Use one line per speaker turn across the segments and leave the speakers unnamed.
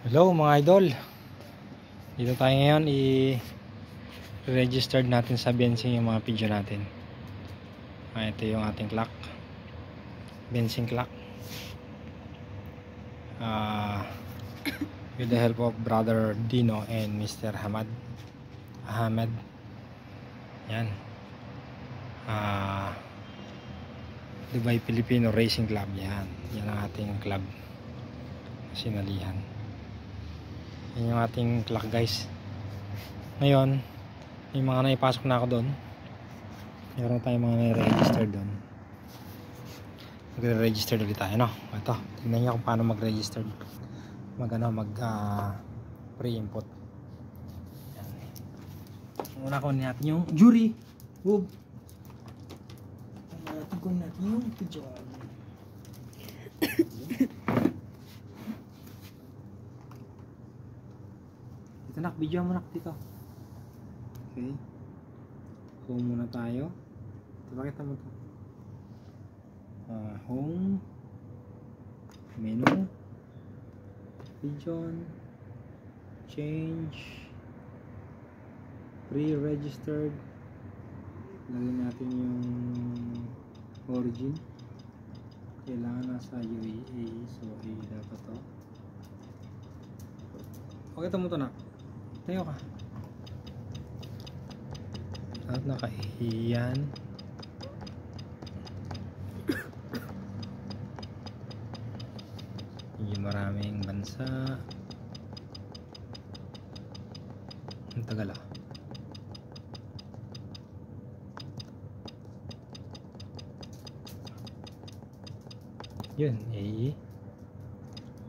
Hello mga idol, dito tayo ngayon i-registered natin sa Bensing yung mga video natin. Ito yung ating clock, Bensing clock, with the help of brother Dino and Mr. Ahmed. Yan, Dubai Filipino Racing Club. Yan ang ating club, sinalihan. Yan yung ating clock guys. Ngayon may mga naipasok na ako doon. Meron tayong mga nai-register doon. Magre-register ulit tayo, no? Ito, tingnan nyo kung paano mag-register. Pre-input. Una kunin natin yung jury. Whoop. Kunin natin yung video. Ito nak, video mo nak dito. Okay. Home muna tayo. Ito, pakita mo ito. Home. Menu. Region. Change. Pre-registered. Lagyan natin yung origin. Kailangan nasa UAE. So, dapat to. Pakita mo ito na. Tayo ka. At naka-iyan. Hindi maraming bansa. Ang tagal ah. Yun,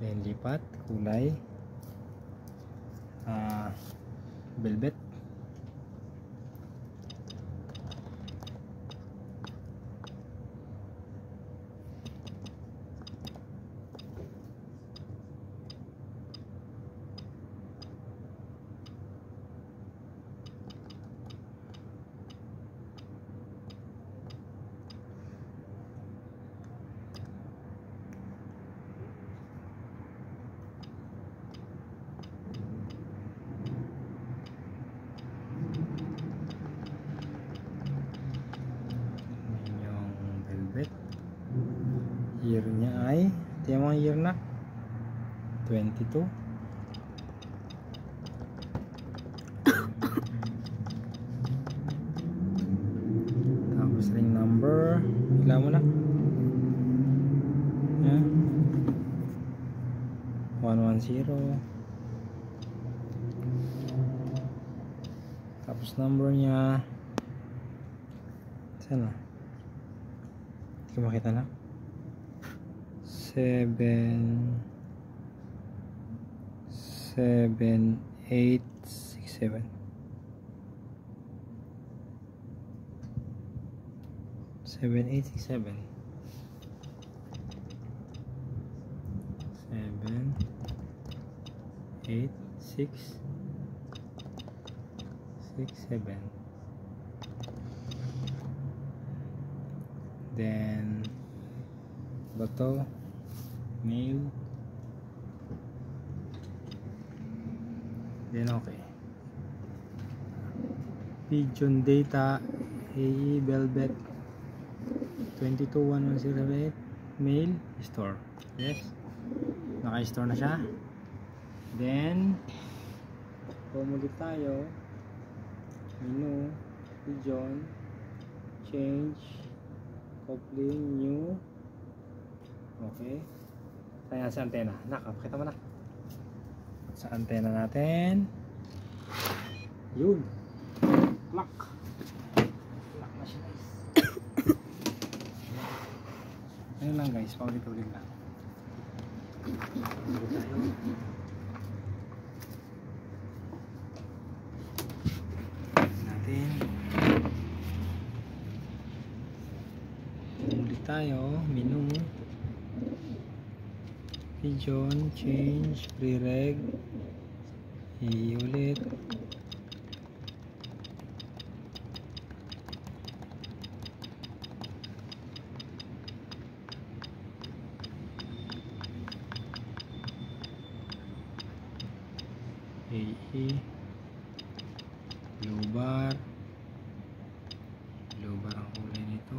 then lipat, kulay, velvet. Year nya ay, ito yung mga year na 22. Tapos ring number, bigla mo na 110. Tapos number nya sana, hindi ko makita na. 7867 7867 78667. Then bato, mail, then okay. Pigeon data, AE Velvet 221108, mail, store. Yes, naka-store na siya. Then pumulit tayo, menu, pigeon, change, coupling, new. Okay. Kaya sa antena. Nakapakita mo na. Sa antena natin. Yun. Clock. Clock na siya guys. Ayun lang guys. Paulit-ulit lang. Dito tayo. Natin. Ulit tayo. Menu. Pigeon, change, pre-reg, ulit. AE blue bar ang kulay nito.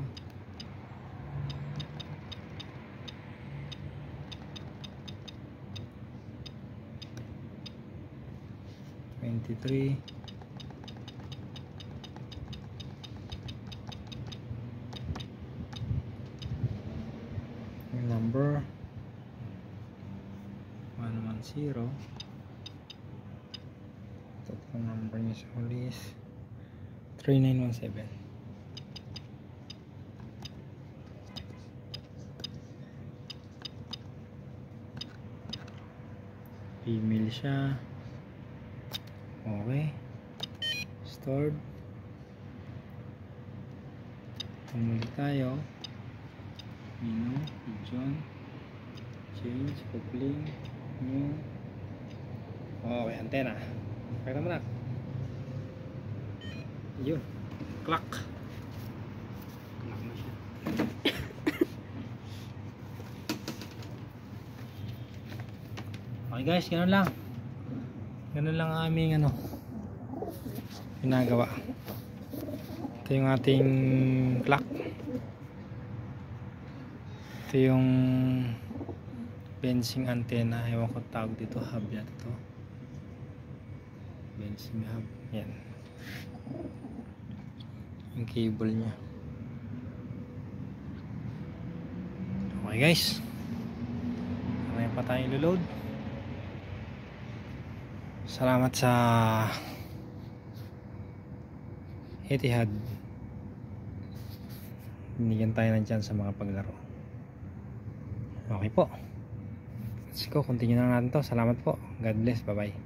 Yung number 110. Tatlong number niya sa huli is 3917. Email siya. Okay. Stored. Tumuli tayo. Menu, region, change, coupling, new. Okay, antena. Pakita mo na. Yun. Clock. Clock na siya. Okay guys, ganun lang. Ganun lang ang aming ginagawa. Ito yung ating clock. Ito yung benzing antenna. Ewan ko tawag dito. Hub yata ito. Benzing hub. Yan. Yung cable nya. Okay guys. Ngayon pa tayong iloload. Salamat sa Etihad. Binigyan tayo ng chance sa mga paglaro. Okay po. Let's go. Continue na natin to. Salamat po. God bless. Bye bye.